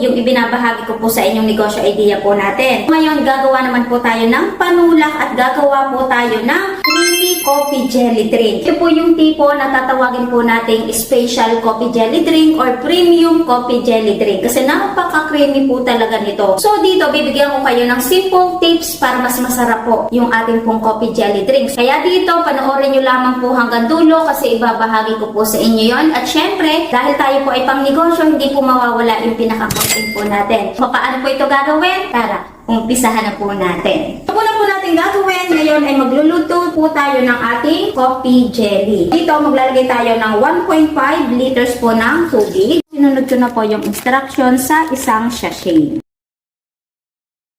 yung ibinabahagi ko po sa inyong negosyo idea po natin. Ngayon, gagawa naman po tayo ng panulak at gagawa po tayo ng creamy coffee jelly drink. Ito po yung tipo na tatawagin po nating special coffee jelly drink or premium coffee jelly drink. Kasi napaka-creamy po talaga nito. So dito, bibigyan ko kayo ng simple tips para mas masarap po yung ating pong coffee jelly drinks. Kaya dito, panoorin nyo lamang po hanggang dulo kasi ibabahagi ko po sa inyo yon. At syempre, dahil tayo po ay pang negosyo, hindi po mawawala yung pinaka-content po natin. So, paano po ito gagawin? Tara, umpisahan na po natin. Ito po na po natin gagawin. Ngayon ay magluluto po tayo ng ating coffee jelly. Dito, maglalagay tayo ng 1.5 liters po ng tubig. Sinunod ko na po yung instructions sa isang sachet.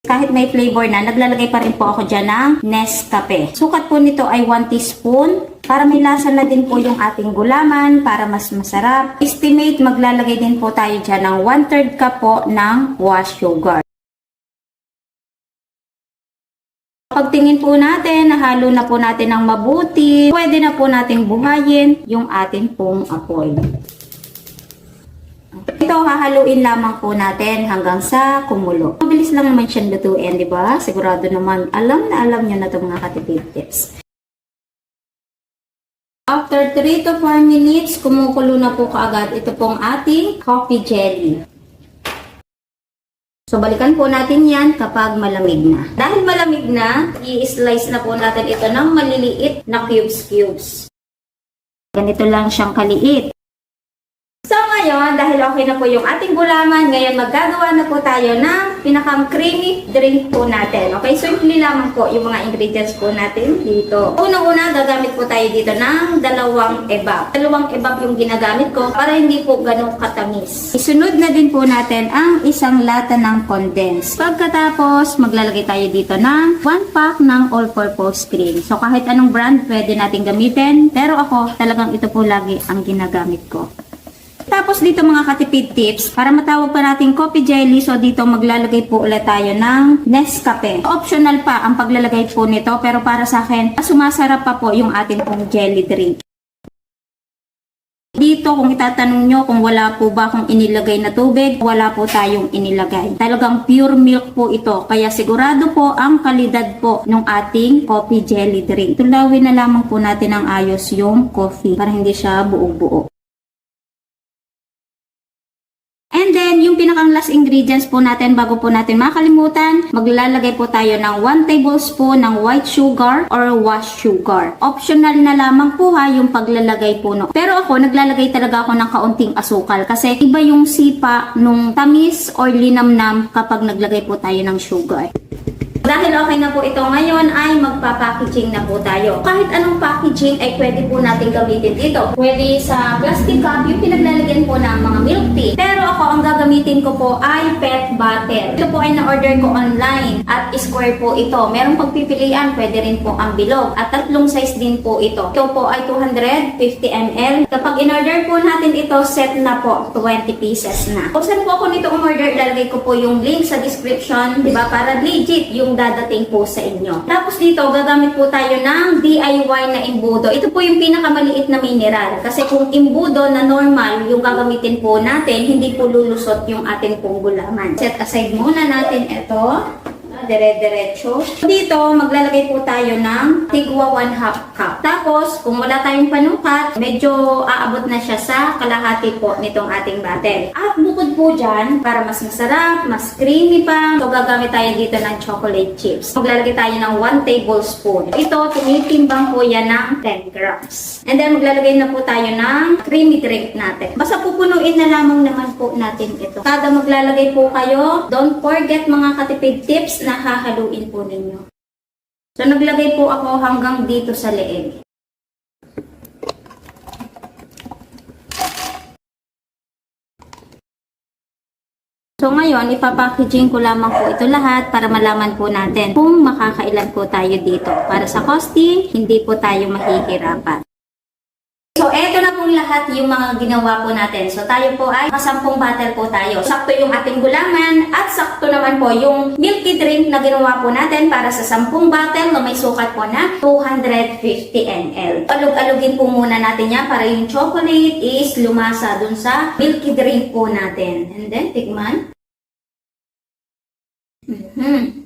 Kahit may flavor na, naglalagay pa rin po ako dyan ng Nescafe. Sukat po nito ay 1 teaspoon. Para may lasa na din po yung ating gulaman, para mas masarap. Estimate, maglalagay din po tayo dyan ng 1/3 cup po ng wash sugar. Pagtingin po natin, nahalo na po natin ng mabuti. Pwede na po nating buhayin yung ating pong apoy. Ito, hahaluin lamang po natin hanggang sa kumulo. Mabilis lang naman siyang lutuin, di ba? Sigurado naman, alam nyo na ito mga katipid tips. After 3 to 4 minutes, kumukulo na po kaagad ito pong ating coffee jelly. So, balikan po natin yan kapag malamig na. Dahil malamig na, i-slice na po natin ito ng maliliit na cubes. Ganito lang siyang kaliit. So ngayon, dahil okay na po yung ating gulaman, ngayon maggagawa na po tayo ng pinakang creamy drink po natin. Okay, so simple lamang po yung mga ingredients po natin dito. Unang-una, gagamit po tayo dito ng 2 ebap. 2 ebap yung ginagamit ko para hindi po ganun katamis. Isunod na din po natin ang isang lata ng condensed. Pagkatapos, maglalagay tayo dito ng 1 pack ng all-purpose cream. So kahit anong brand pwede natin gamitin, pero ako talagang ito po lagi ang ginagamit ko. Tapos dito mga katipid tips, para matawag pa natin coffee jelly, so dito maglalagay po ulit tayo ng Nescafe. Optional pa ang paglalagay po nito, pero para sa akin, sumasarap pa po yung ating pong jelly drink. Dito, kung itatanong nyo kung wala po ba akong inilagay na tubig, wala po tayong inilagay. Talagang pure milk po ito, kaya sigurado po ang kalidad po ng ating coffee jelly drink. Tulawin na lamang po natin ng ayos yung coffee para hindi siya buo-buo. And then, yung pinakang last ingredients po natin, bago po natin makalimutan, maglalagay po tayo ng 1 tablespoon ng white sugar or wash sugar. Optional na lamang po ha, yung paglalagay po. No. Pero ako, naglalagay talaga ako ng kaunting asukal kasi iba yung sipa nung tamis or linamnam kapag naglagay po tayo ng sugar. Dahil okay na po ito ngayon ay magpa-packaging na po tayo. Kahit anong packaging ay pwede po natin gamitin dito. Pwede sa plastic cup yung pinaglalagyan po ng mga milk tea. Pero ako ang gagamitin ko po ay PET bottle. Ito po ay na-order ko online at square po ito. Merong pagpipilian, pwede rin po ang bilog. At 3 size din po ito. Ito po ay 250 ml. Kapag in-order po natin ito, set na po 20 pieces na. Kung saan po ako nito umorder, ilalagay ko po yung link sa description, diba? Para legit yung dadating po sa inyo. Tapos dito, gagamit po tayo ng DIY na imbudo. Ito po yung pinakamaliit na mineral. Kasi kung imbudo na normal, yung gagamitin po natin, hindi po lulusot yung ating pong gulaman. Set aside muna natin ito. Dire-diretso. Dito, maglalagay po tayo ng tigwa 1/2 cup. Tapos, kung wala tayong panukat, medyo aabot na siya sa kalahati po nitong ating bottle. At bukod po dyan, para mas masarap, mas creamy pa, so gagamit tayo dito ng chocolate chips. Maglalagay tayo ng 1 tablespoon. Ito, tinitimbang po yan ng 10 grams. And then, maglalagay na po tayo ng creamy drink natin. Basta pupunuin na lamang naman po natin ito. Kada maglalagay po kayo, don't forget mga katipid tips na hahaluin po ninyo. So, naglagay po ako hanggang dito sa leeg. So, ngayon, ipapackaging ko lamang po ito lahat para malaman po natin kung makakailan po tayo dito. Para sa costing, hindi po tayo mahihirapan. So, eto na pong lahat yung mga ginawa po natin. So, tayo po ay 10 bottle po tayo. Sakto yung ating gulaman at sakto naman po yung milk tea drink na ginawa po natin para sa 10 bottle na may sukat po na 250 ml. Alog-alogin po muna natin yan para yung chocolate is lumasa dun sa milk tea drink po natin. And then, tikman.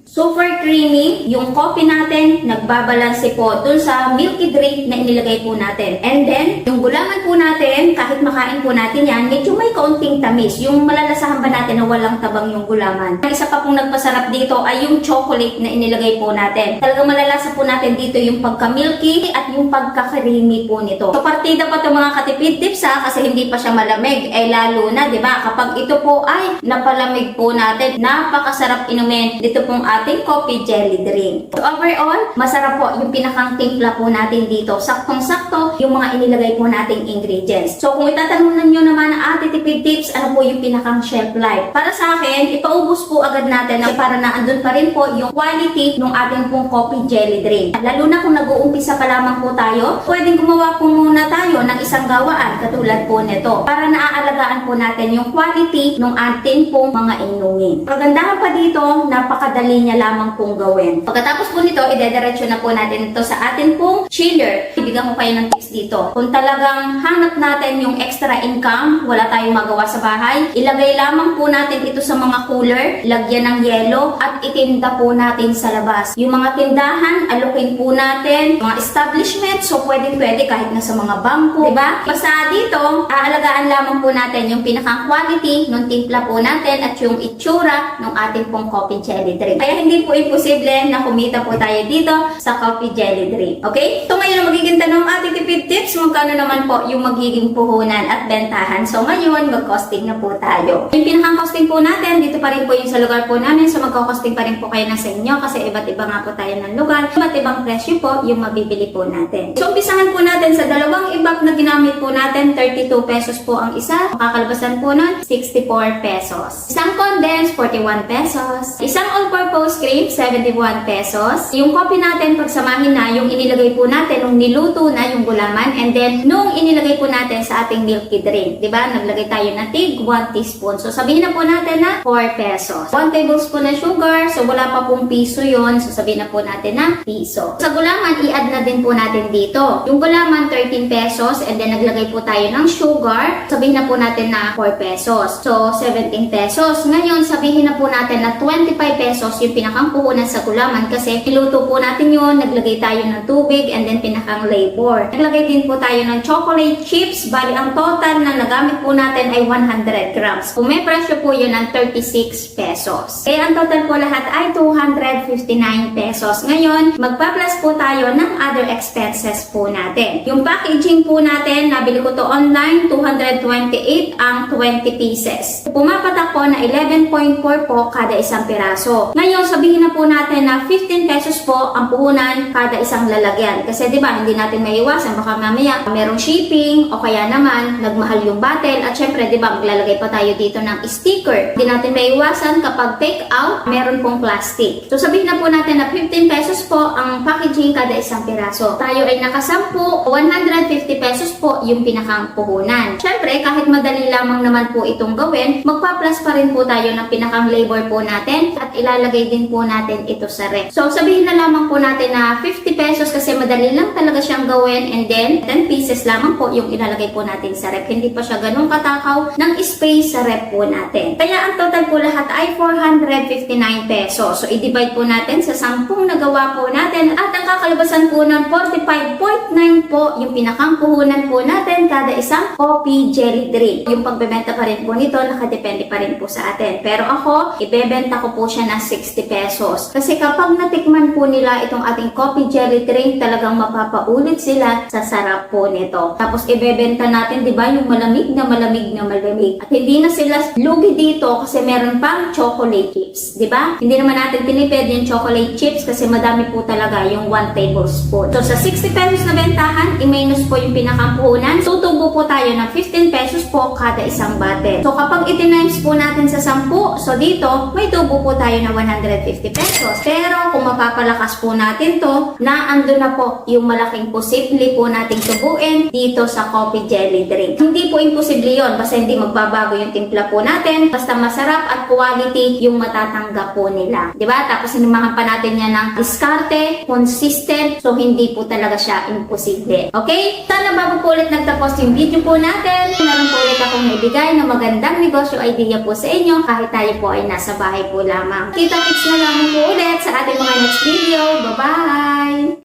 Super creamy. Yung coffee natin, nagbabalanse po dun sa milky drink na inilagay po natin. And then, yung gulaman po natin, kahit makain po natin yan, medyo may kaunting tamis. Yung malalasahan ba natin na walang tabang yung gulaman. Ang isa pa pong nagpasarap dito ay yung chocolate na inilagay po natin. Talagang malalasa po natin dito yung pagka-milky at yung pagka-creamy po nito. So, partida pa itong mga katipid tips kasi hindi pa siya malamig. Eh, lalo na, di ba? Kapag ito po ay napalamig po natin, napakasarap inumin. Dito pong ating coffee jelly drink. So overall, masarap po yung pinakang timpla po natin dito. Saktong-sakto yung mga inilagay po nating ingredients. So kung itatanong nyo naman na tipid tips, ano po yung pinakang shelf life? Para sa akin, ipaubos po agad natin para na andun pa rin po yung quality ng ating pong coffee jelly drink. Lalo na kung nag-uumpisa pa lamang po tayo, pwedeng gumawa po muna tayo ng isang gawaan katulad po nito para naaalagaan po natin yung quality ng ating pong mga inumin. Pagandahan pa dito, napakadali niya lamang pong gawin. Pagkatapos po nito, idediretso na po natin ito sa atin pong chiller. Ibigyan ko kayo ng tips dito. Kung talagang hanap natin yung extra income, wala tayong magawa sa bahay, ilagay lamang po natin ito sa mga cooler, lagyan ng yelo, at itinda po natin sa labas. Yung mga tindahan, alokin po natin. Mga establishment, so pwede kahit na sa mga bangko, diba? Basta dito, aalagaan lamang po natin yung pinakang quality ng timpla po natin at yung itsura ng ating pong coffee jelly drink. Kaya hindi po imposible na kumita po tayo dito sa coffee jelly drink. Okay? So ngayon ang magiging tanong ating tipid tips, magkano naman po yung magiging puhunan at bentahan. So ngayon, mag-costing na po tayo. Yung pinakang costing po natin, dito pa rin po yung sa lugar po namin. So magkakosting pa rin po kayo na sa inyo kasi iba't iba nga po tayo ng lugar. Iba't ibang presyo po yung mabibili po natin. So umpisahan po natin sa dalawang ibak na ginamit po natin, 32 pesos po ang isa. Makakalabasan po nun, 64 pesos. Isang condensed, 41 pesos. Isang all-purpose cream, 71 pesos. Yung coffee natin, pagsamahin na yung inilagay po natin nung niluto na yung gulaman and then nung inilagay po natin sa ating milky drink. Diba? Naglagay tayo na tig 1 teaspoon. So sabihin na po natin na 4 pesos. 1 tablespoon na sugar. So wala pa pong piso yon. So sabihin na po natin na piso. Sa gulaman, i-add na din po natin dito. Yung gulaman, 13 pesos and then naglagay po tayo ng sugar. Sabihin na po natin na 4 pesos. So 17 pesos. Ngayon, sabihin na po natin na 25 pesos yung pinakang puhunan sa gulaman kasi niluto po natin yun, naglagay tayo ng tubig and then pinakang labor. Naglagay din po tayo ng chocolate chips, bali ang total na nagamit po natin ay 100 grams. Kung may presyo po yun ng 36 pesos. Kaya ang total po lahat ay 259 pesos. Ngayon, magpa-plus po tayo ng other expenses po natin. Yung packaging po natin, nabili ko to online, 228 ang 20 pieces. Pumapatak po na 11.4 po kada isang piraso. Ngayon, sabihin na po natin na 15 pesos po ang puhunan kada isang lalagyan. Kasi di ba hindi natin maiwasan, baka mamaya merong shipping o kaya naman nagmahal yung bottle at syempre di ba maglalagay pa tayo dito ng sticker. Hindi natin maiwasan kapag take out, meron pong plastic. So sabihin na po natin na 15 pesos po ang packaging kada isang piraso. Tayo ay nakasampu, 150 pesos po yung pinakang puhunan. Syempre kahit madali lamang naman po itong gawin, magpa-plus pa rin po tayo ng pinakang labor po natin at ilalagay din po natin ito sa ref. So sabihin na lamang po natin na 50 pesos kasi madali lang talaga siyang gawin and then 10 pieces lamang po yung ilalagay po natin sa ref. Hindi pa siya ganun katakaw ng space sa ref po natin. Kaya ang total po lahat ay 459 pesos. So i-divide po natin sa 10 nagawa po natin at ang kakalabasan po ng 45.9 po yung pinakang puhunan po natin kada isang coffee jelly drink. Yung pagbebenta pa rin po nito nakadepende pa rin po sa atin. Pero ako, ibebenta ko po siya ng 60 pesos. Kasi kapag natikman po nila itong ating coffee jelly drink, talagang mapapaulit sila sa sarap po nito. Tapos ibebenta natin, di ba, yung malamig na malamig na malamig. At hindi na sila lugi dito kasi meron pang chocolate chips, di ba? Hindi naman natin piniped yung chocolate chips kasi madami po talaga yung 1 tablespoon. So sa 60 pesos na bentahan, i-minus po yung pinakampuhunan. Tutubo po tayo ng 15 pesos po kada isang bottle. So kapag itinimes po natin sa 10, so dito, may tubo po tayo na 150 pesos. Pero kung mapapalakas po natin to, na ando na po yung malaking posible po nating tubuin dito sa coffee jelly drink. Hindi po imposible yon basta hindi magbabago yung timpla po natin, basta masarap at quality yung matatanggap po nila. Diba? Tapos hinimahan pa natin yan ng diskarte, consistent, so hindi po talaga siya imposible. Okay? Sana bago po ulit nagtapos yung video po natin, meron po ulit akong naibigay na magandang negosyo negosyo idea po sa inyo kahit tayo po ay nasa bahay po lamang. Kita-kits na lang po ulit sa ating mga next video. Bye-bye!